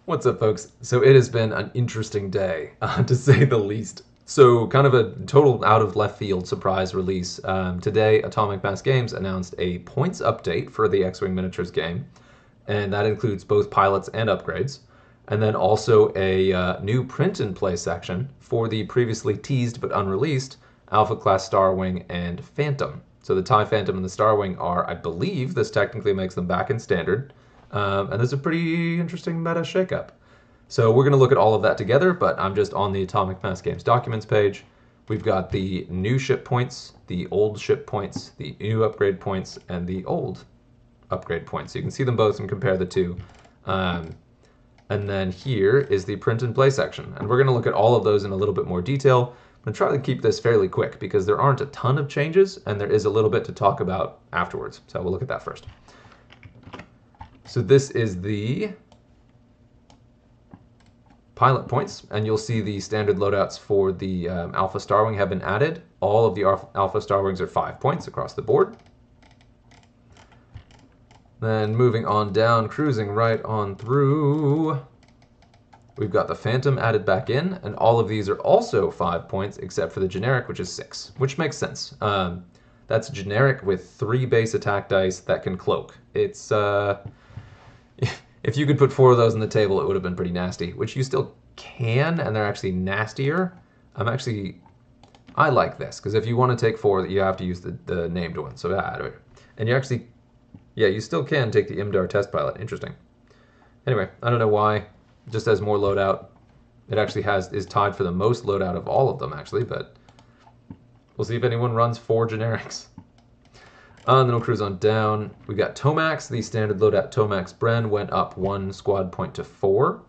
What's up, folks? So it has been an interesting day, to say the least. So kind of a total out of left field surprise release. Today, Atomic Mass Games announced a points update for the X-Wing Miniatures game, and that includes both pilots and upgrades. And then also a new print and play section for the previously teased but unreleased Alpha Class Starwing and Phantom. So the TIE Phantom and the Starwing are, I believe, this technically makes them back in standard. And there's a pretty interesting meta shakeup. So we're going to look at all of that together, but I'm just on the Atomic Mass Games documents page. We've got the new ship points, the old ship points, the new upgrade points, and the old upgrade points. So you can see them both and compare the two. And then here is the print and play section. And we're going to look at all of those in a little bit more detail. I'm going to try to keep this fairly quick because there aren't a ton of changes and there is a little bit to talk about afterwards. So we'll look at that first. So this is the pilot points, and you'll see the standard loadouts for the Alpha Starwing have been added. All of the Alpha Starwings are 5 points across the board. Then moving on down, cruising right on through, we've got the Phantom added back in, and all of these are also 5 points except for the generic, which is 6, which makes sense. That's generic with 3 base attack dice that can cloak. It's if you could put 4 of those on the table, it would have been pretty nasty, which you still can, and they're actually nastier. I like this, because if you want to take 4, you have to use the named one. So, and you actually, yeah, you still can take the Imdar test pilot. Interesting. Anyway, I don't know why. It just has more loadout. It actually is tied for the most loadout of all of them, actually, but we'll see if anyone runs 4 generics. And then we'll cruise on down. We got Tomax, the standard loadout Tomax Bren went up 1 squad point to 4.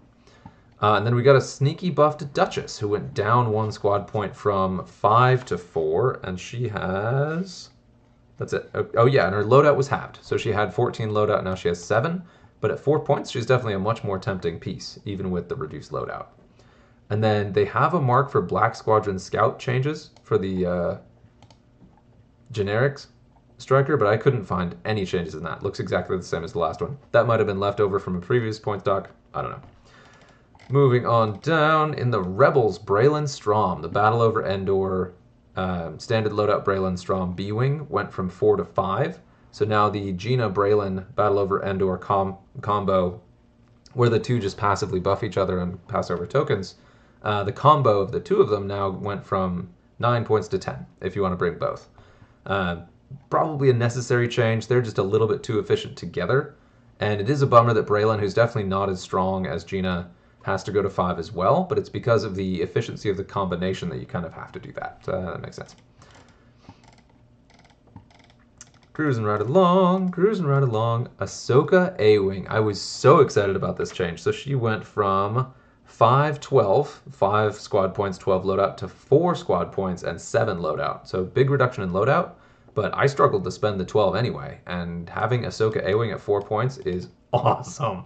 And then we got a sneaky buffed Duchess, who went down 1 squad point from 5 to 4, and she has... That's it. Oh yeah, and her loadout was halved. So she had 14 loadout, now she has 7. But at 4 points, she's definitely a much more tempting piece, even with the reduced loadout. And then they have a mark for Black Squadron Scout changes for the generics striker, but I couldn't find any changes in that. Looks exactly the same as the last one. That might have been left over from a previous points doc. I don't know. Moving on down, in the Rebels, Braylon Strom, the Battle over Endor standard loadout Braylon Strom B-Wing went from 4 to 5. So now the Gina Braylon Battle over Endor combo, where the two just passively buff each other and pass over tokens, the combo of the two of them now went from 9 points to 10, if you want to bring both. Probably a necessary change. They're just a little bit too efficient together. And it is a bummer that Braylon, who's definitely not as strong as Gina, has to go to 5 as well. But it's because of the efficiency of the combination that you kind of have to do that. That makes sense. Cruising right along, cruising right along. Ahsoka A-Wing. I was so excited about this change. So she went from 5 squad points, 12 loadout, to 4 squad points and 7 loadout. So big reduction in loadout. But I struggled to spend the 12 anyway, and having Ahsoka A-Wing at 4 points is awesome.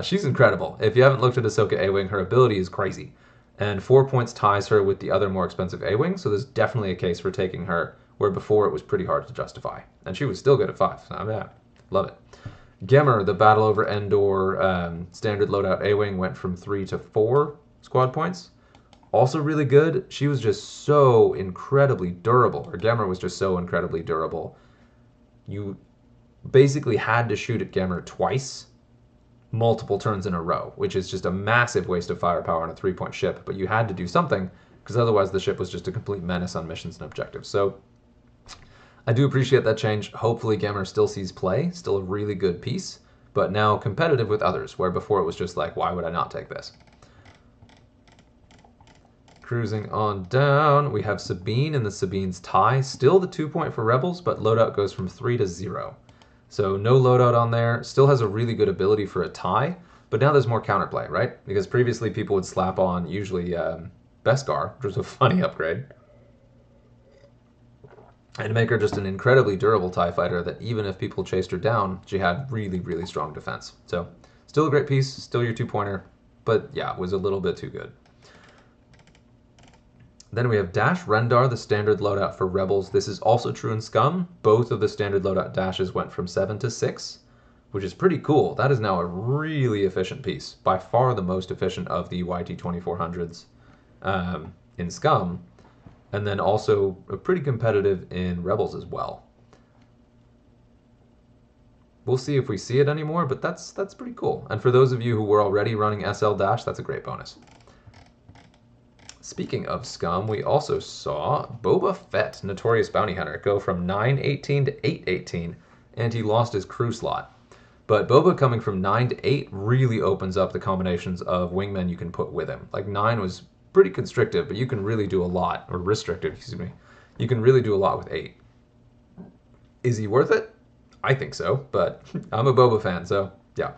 She's incredible. If you haven't looked at Ahsoka A-Wing, her ability is crazy. And 4 points ties her with the other more expensive A-Wing, so there's definitely a case for taking her, where before it was pretty hard to justify. And she was still good at 5. So, yeah, love it. Gemmer, the Battle over Endor standard loadout A-Wing, went from 3 to 4 squad points. Also really good. She was just so incredibly durable. Her Gemmer was just so incredibly durable. You basically had to shoot at Gemmer twice, multiple turns in a row, which is just a massive waste of firepower on a 3-point ship. But you had to do something, because otherwise the ship was just a complete menace on missions and objectives. So I do appreciate that change. Hopefully Gemmer still sees play, still a really good piece, but now competitive with others, where before it was just like, why would I not take this? Cruising on down, we have Sabine and the Sabine's tie. Still the 2-point for Rebels, but loadout goes from 3 to 0. So no loadout on there. Still has a really good ability for a tie, but now there's more counterplay, right? Because previously people would slap on usually Beskar, which was a funny upgrade, and make her just an incredibly durable TIE fighter that even if people chased her down, she had really, really strong defense. So still a great piece, still your 2-pointer, but yeah, it was a little bit too good. Then we have Dash Rendar, the standard loadout for Rebels. This is also true in Scum. Both of the standard loadout dashes went from 7 to 6, which is pretty cool. That is now a really efficient piece, by far the most efficient of the YT2400s in Scum, and then also pretty competitive in Rebels as well. We'll see if we see it anymore, but that's pretty cool. And for those of you who were already running SL Dash, that's a great bonus. Speaking of Scum, we also saw Boba Fett, Notorious Bounty Hunter, go from 918 to 818, and he lost his crew slot. But Boba coming from 9 to 8 really opens up the combinations of wingmen you can put with him. Like 9 was pretty constrictive, but you can really do a lot, or restrictive, excuse me. You can really do a lot with 8. Is he worth it? I think so, but I'm a Boba fan, so yeah.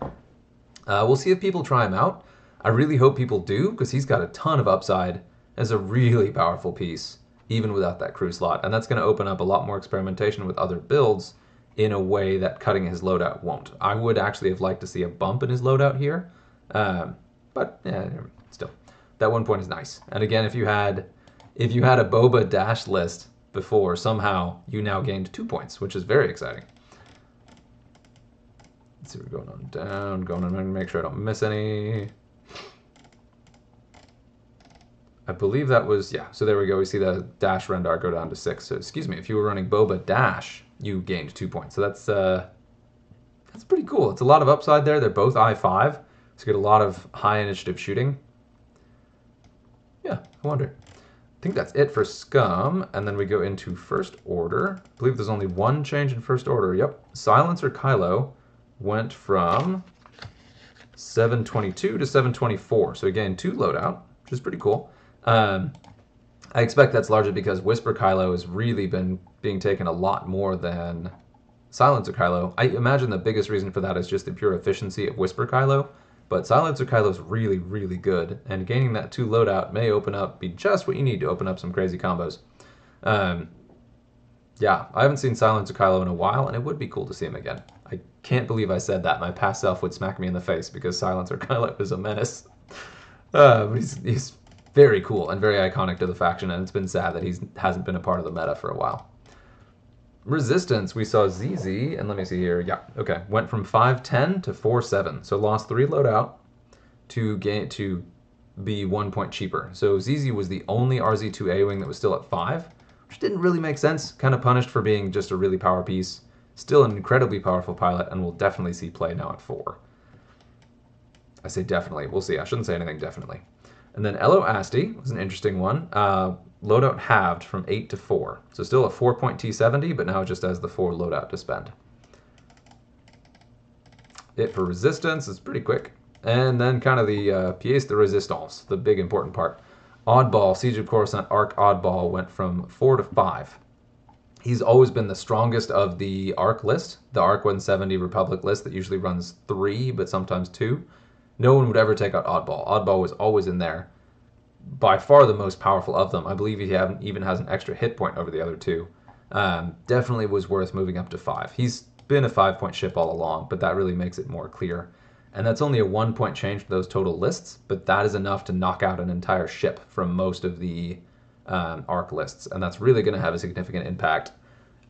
We'll see if people try him out. I really hope people do, because he's got a ton of upside as a really powerful piece, even without that crew slot. And that's going to open up a lot more experimentation with other builds in a way that cutting his loadout won't. I would actually have liked to see a bump in his loadout here, but yeah, still, that 1 point is nice. And again, if you had a Boba Dash list before, somehow you now gained 2 points, which is very exciting. Let's see, we're going on down, going on, make sure I don't miss any. I believe that was, yeah, so there we go. We see the Dash Rendar go down to 6. So, excuse me, if you were running Boba Dash, you gained 2 points. So that's pretty cool. It's a lot of upside there. They're both I-5, so you get a lot of high initiative shooting. Yeah, I wonder. I think that's it for Scum, and then we go into First Order. I believe there's only one change in First Order. Yep, Silencer Kylo went from 722 to 724. So again, 2 loadout, which is pretty cool. I expect that's largely because Whisper Kylo has really been being taken a lot more than Silencer Kylo. I imagine the biggest reason for that is just the pure efficiency of Whisper Kylo, but Silencer Kylo is really, really good, and gaining that 2 loadout may be just what you need to open up some crazy combos. Yeah, I haven't seen Silencer Kylo in a while, and it would be cool to see him again. I can't believe I said that. My past self would smack me in the face because Silencer Kylo is a menace. But he's very cool and very iconic to the faction, and it's been sad that he hasn't been a part of the meta for a while. Resistance, we saw ZZ, and let me see here. Yeah, okay, went from 510 to 47, so lost 3 loadout to be 1 point cheaper. So ZZ was the only RZ2A wing that was still at 5, which didn't really make sense. Kind of punished for being just a really power piece. Still an incredibly powerful pilot, and we'll definitely see play now at 4. I say definitely. We'll see. I shouldn't say anything definitely. And then Elo Asti was an interesting one. Loadout halved from 8 to 4. So still a 4-point T70, but now just has the 4 loadout to spend. It for Resistance is pretty quick. And then kind of the pièce de résistance, the big important part. Oddball, Siege of Coruscant Arc Oddball went from 4 to 5. He's always been the strongest of the Arc list, the Arc 170 Republic list that usually runs 3, but sometimes 2. No one would ever take out Oddball. Oddball was always in there. By far the most powerful of them. I believe he even has an extra hit point over the other 2. Definitely was worth moving up to 5. He's been a 5-point ship all along, but that really makes it more clear. And that's only a 1-point change for those total lists, but that is enough to knock out an entire ship from most of the Arc lists, and that's really going to have a significant impact.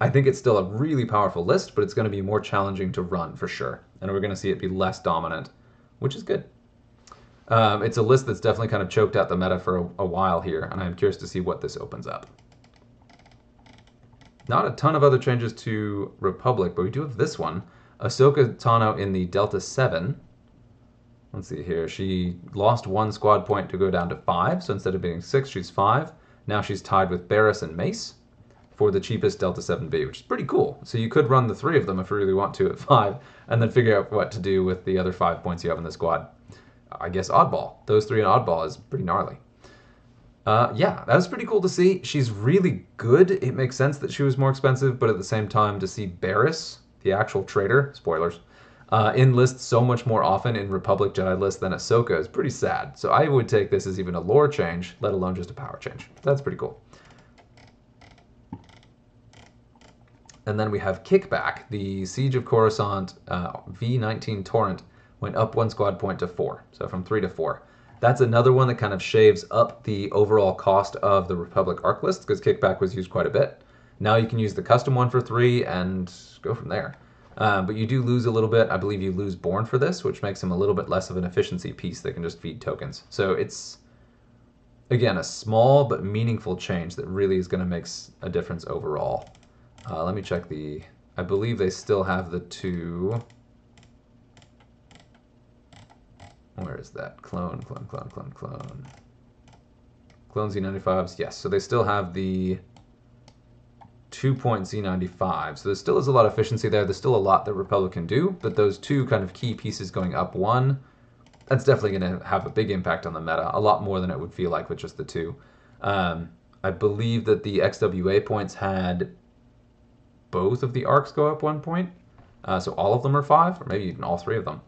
I think it's still a really powerful list, but it's going to be more challenging to run for sure, and we're going to see it be less dominant, which is good. It's a list that's definitely kind of choked out the meta for a while here, and I'm curious to see what this opens up. Not a ton of other changes to Republic, but we do have this one. Ahsoka Tano in the Delta 7. Let's see here. She lost 1 squad point to go down to 5, so instead of being 6, she's 5. Now she's tied with Barriss and Mace for the cheapest Delta 7B, which is pretty cool. So you could run the 3 of them if you really want to at 5, and then figure out what to do with the other 5 points you have in the squad. I guess Oddball. Those 3 in Oddball is pretty gnarly. Yeah, that was pretty cool to see. She's really good. It makes sense that she was more expensive, but at the same time, to see Barriss, the actual traitor, spoilers, in lists so much more often in Republic Jedi lists than Ahsoka is pretty sad. So I would take this as even a lore change, let alone just a power change. That's pretty cool. And then we have Kickback. The Siege of Coruscant V19 Torrent went up 1 squad point to 4, so from 3 to 4. That's another one that kind of shaves up the overall cost of the Republic Arc list, because Kickback was used quite a bit. Now you can use the custom one for 3 and go from there. But you do lose a little bit. I believe you lose Born for this, which makes him a little bit less of an efficiency piece that can just feed tokens. So it's, again, a small but meaningful change that really is going to make a difference overall. Let me check the... I believe they still have the two... Where is that? Clone. Clone Z95s, yes. So they still have the 2-point Z95. So there still is a lot of efficiency there. There's still a lot that Republic can do, but those two kind of key pieces going up one, that's definitely going to have a big impact on the meta, a lot more than it would feel like with just the two. I believe that the XWA points had both of the arcs go up 1 point. So all of them are 5, or maybe even all 3 of them.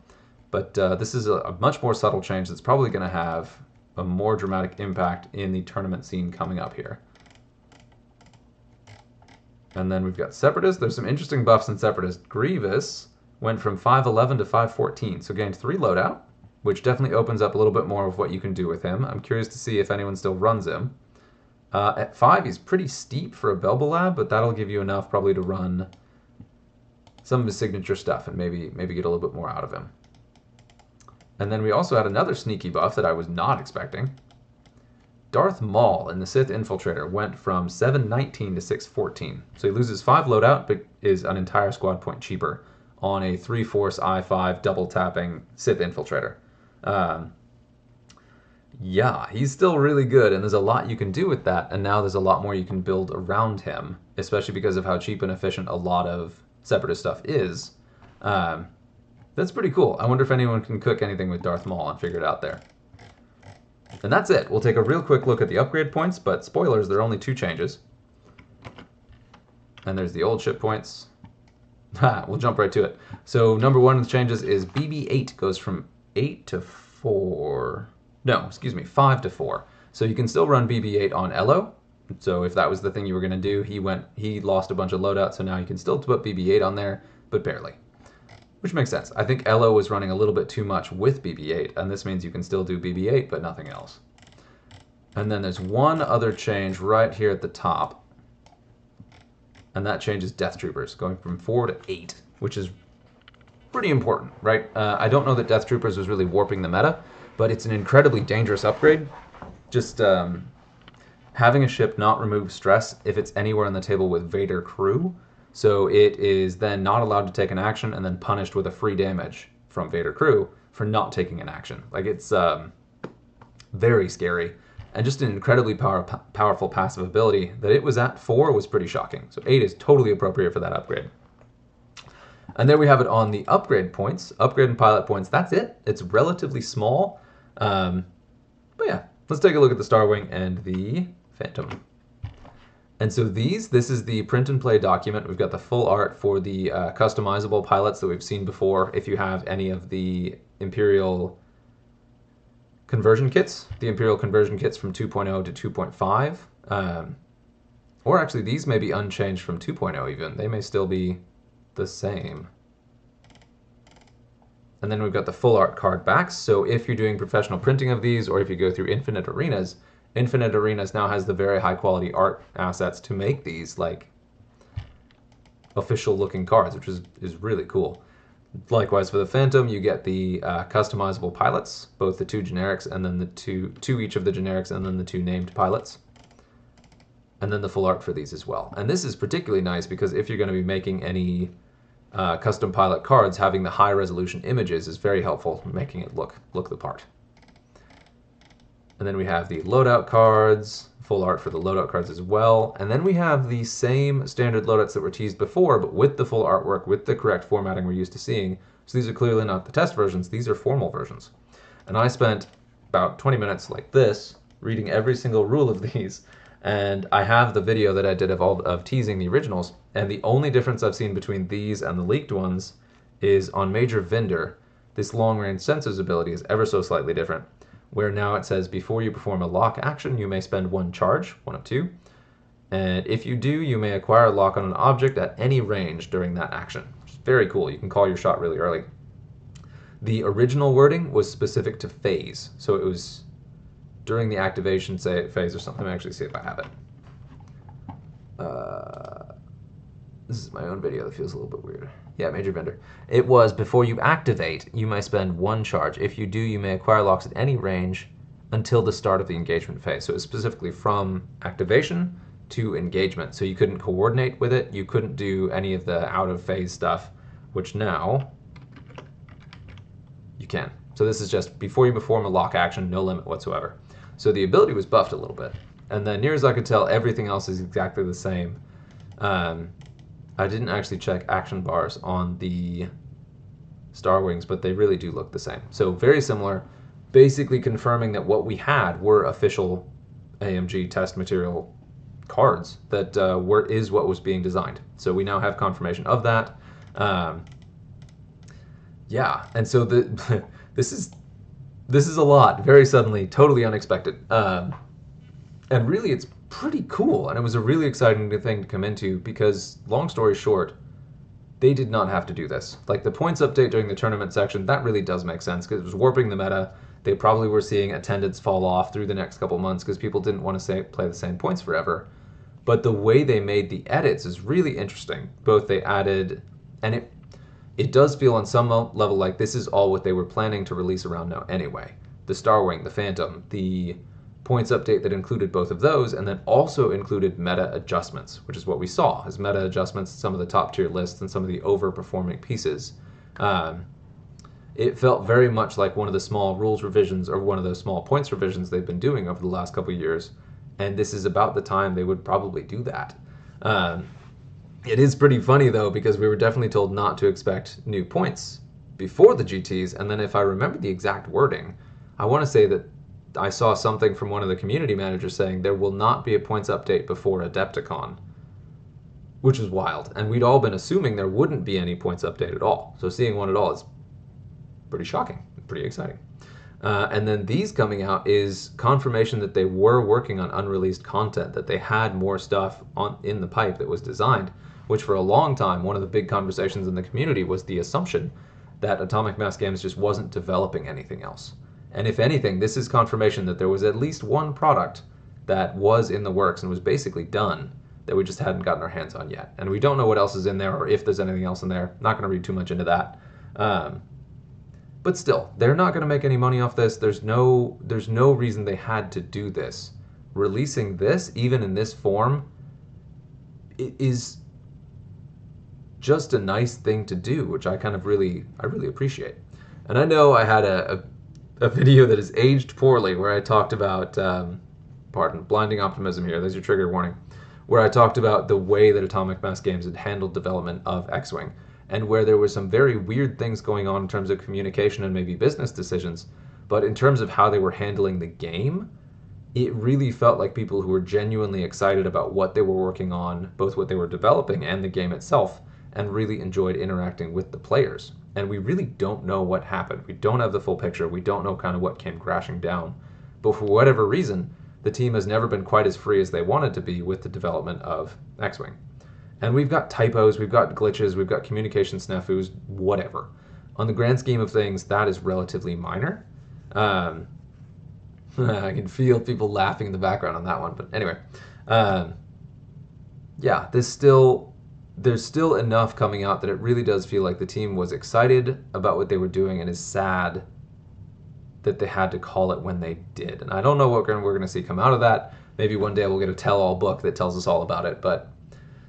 But this is a much more subtle change that's probably going to have a more dramatic impact in the tournament scene coming up here. And then we've got Separatist. There's some interesting buffs in Separatist. Grievous went from 511 to 514, so gained 3 loadout, which definitely opens up a little bit more of what you can do with him. I'm curious to see if anyone still runs him. At 5, he's pretty steep for a Belbalab, but that'll give you enough probably to run some of his signature stuff and maybe get a little bit more out of him. And then we also had another sneaky buff that I was not expecting. Darth Maul in the Sith Infiltrator went from 719 to 614. So he loses 5 loadout, but is an entire squad point cheaper on a 3-Force I-5 double tapping Sith Infiltrator. Yeah, he's still really good, and there's a lot you can do with that, and now there's a lot more you can build around him, especially because of how cheap and efficient a lot of Separatist stuff is. That's pretty cool. I wonder if anyone can cook anything with Darth Maul and figure it out there. And that's it. We'll take a real quick look at the upgrade points, but spoilers, there are only 2 changes. And there's the old ship points. We'll jump right to it. So number 1 of the changes is BB-8 goes from 8 to 4. No, excuse me, 5 to 4. So you can still run BB-8 on Elo. So if that was the thing you were going to do, he lost a bunch of loadout, so now you can still put BB-8 on there, but barely. Which makes sense. I think Elo was running a little bit too much with BB-8, and this means you can still do BB-8, but nothing else. And then there's one other change right here at the top, and that changes Death Troopers, going from 4 to 8, which is pretty important, right? I don't know that Death Troopers was really warping the meta, but it's an incredibly dangerous upgrade. Just having a ship not remove stress if it's anywhere on the table with Vader crew, so it is then not allowed to take an action and then punished with a free damage from Vader crew for not taking an action. Like, it's very scary, and just an incredibly powerful passive ability. That it was at 4 was pretty shocking. So 8 is totally appropriate for that upgrade. And there we have it on the upgrade points. Upgrade and pilot points, that's it. It's relatively small. But yeah, let's take a look at the Star Wing and the Phantom. And so this is the print and play document. We've got the full art for the customizable pilots that we've seen before. If you have any of the Imperial conversion kits, the Imperial conversion kits from 2.0 to 2.5, or actually these may be unchanged from 2.0 even. They may still be the same. And then we've got the full art card backs. So if you're doing professional printing of these, or if you go through Infinite Arenas now has the very high quality art assets to make these like official looking cards, which is really cool. Likewise for the Phantom, you get the customizable pilots, both the 2 generics and then the two each of the generics and then the 2 named pilots. And then the full art for these as well. And this is particularly nice because if you're going to be making any custom pilot cards, having the high resolution images is very helpful, making it look the part. And then we have the loadout cards, full art for the loadout cards as well. And then we have the same standard loadouts that were teased before, but with the full artwork, with the correct formatting we're used to seeing. So these are clearly not the test versions, these are formal versions. And I spent about 20 minutes like this, reading every single rule of these. And I have the video that I did of teasing the originals. And the only difference I've seen between these and the leaked ones is on Major Vinder, this long-range sensors ability is ever so slightly different, where now it says before you perform a lock action, you may spend 1 charge, 1 of 2. And if you do, you may acquire a lock on an object at any range during that action. Which is very cool. You can call your shot really early. The original wording was specific to phase. So it was during the activation phase or something. Let me actually see if I have it. This is my own video that feels a little bit weird. Yeah, Major Bender. It was, before you activate, you may spend 1 charge. If you do, you may acquire locks at any range until the start of the engagement phase. So it's specifically from activation to engagement. So you couldn't coordinate with it. You couldn't do any of the out of phase stuff, which now you can. So this is just before you perform a lock action, no limit whatsoever. So the ability was buffed a little bit. And then near as I could tell, everything else is exactly the same. I didn't actually check action bars on the Star Wings, but they really do look the same. So very similar, basically confirming that what we had were official AMG test material cards that is what was being designed. So we now have confirmation of that. Yeah, and so this is a lot, very suddenly, totally unexpected. And really, it's pretty cool, and it was a really exciting thing to come into because, long story short, they did not have to do this. Like, the points update during the tournament section, that really does make sense because it was warping the meta. They probably were seeing attendance fall off through the next couple months because people didn't want to play the same points forever. But the way they made the edits is really interesting. Both they added, and it does feel on some level like this is all what they were planning to release around now anyway. The Star Wing, the Phantom, the points update that included both of those, and then also included meta adjustments, which is what we saw as meta adjustments to some of the top tier lists and some of the overperforming pieces. It felt very much like one of the small rules revisions or one of those small points revisions they've been doing over the last couple of years, and this is about the time they would probably do that. It is pretty funny though, because we were definitely told not to expect new points before the GTs, and then if I remember the exact wording, I want to say that I saw something from one of the community managers saying there will not be a points update before Adepticon, which is wild. And we'd all been assuming there wouldn't be any points update at all. So seeing one at all is pretty shocking, pretty exciting. And then these coming out is confirmation that they were working on unreleased content, that they had more stuff in the pipe that was designed, which for a long time, one of the big conversations in the community was the assumption that Atomic Mass Games just wasn't developing anything else. And if anything, this is confirmation that there was at least one product that was in the works and was basically done that we just hadn't gotten our hands on yet. And we don't know what else is in there or if there's anything else in there. Not going to read too much into that. But still, they're not going to make any money off this. There's no reason they had to do this. Releasing this, even in this form, it is just a nice thing to do, which I really appreciate. And I know I had a video that is aged poorly where I talked about, pardon, blinding optimism here, there's your trigger warning, where I talked about the way that Atomic Mass Games had handled development of X-Wing, and where there were some very weird things going on in terms of communication and maybe business decisions, but in terms of how they were handling the game, it really felt like people who were genuinely excited about what they were working on, both what they were developing and the game itself, and really enjoyed interacting with the players. And we really don't know what happened. We don't have the full picture. We don't know kind of what came crashing down. But for whatever reason, the team has never been quite as free as they wanted to be with the development of X-Wing. And we've got typos, we've got glitches, we've got communication snafus, whatever. On the grand scheme of things, that is relatively minor. I can feel people laughing in the background on that one. But anyway, yeah, there's still enough coming out that it really does feel like the team was excited about what they were doing and is sad that they had to call it when they did. And I don't know what we're going to see come out of that. Maybe one day we'll get a tell-all book that tells us all about it, but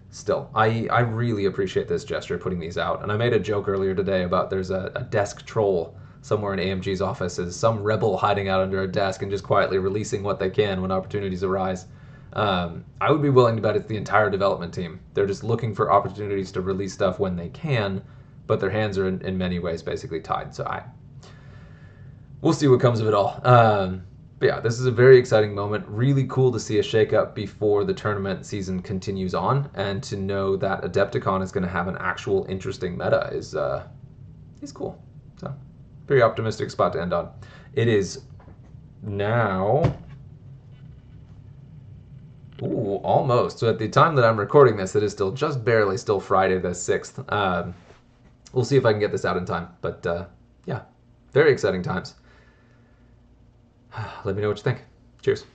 still, I really appreciate this gesture, putting these out. And I made a joke earlier today about there's a desk troll somewhere in AMG's offices, some rebel hiding out under a desk and just quietly releasing what they can when opportunities arise. I would be willing to bet it's the entire development team. They're just looking for opportunities to release stuff when they can, but their hands are in many ways basically tied. So we'll see what comes of it all. But yeah, this is a very exciting moment. Really cool to see a shakeup before the tournament season continues on, and to know that Adepticon is going to have an actual interesting meta is cool. So very optimistic spot to end on. It is now. Ooh, almost. So at the time that I'm recording this, it is still just barely still Friday the 6th. We'll see if I can get this out in time. But yeah, very exciting times. Let me know what you think. Cheers.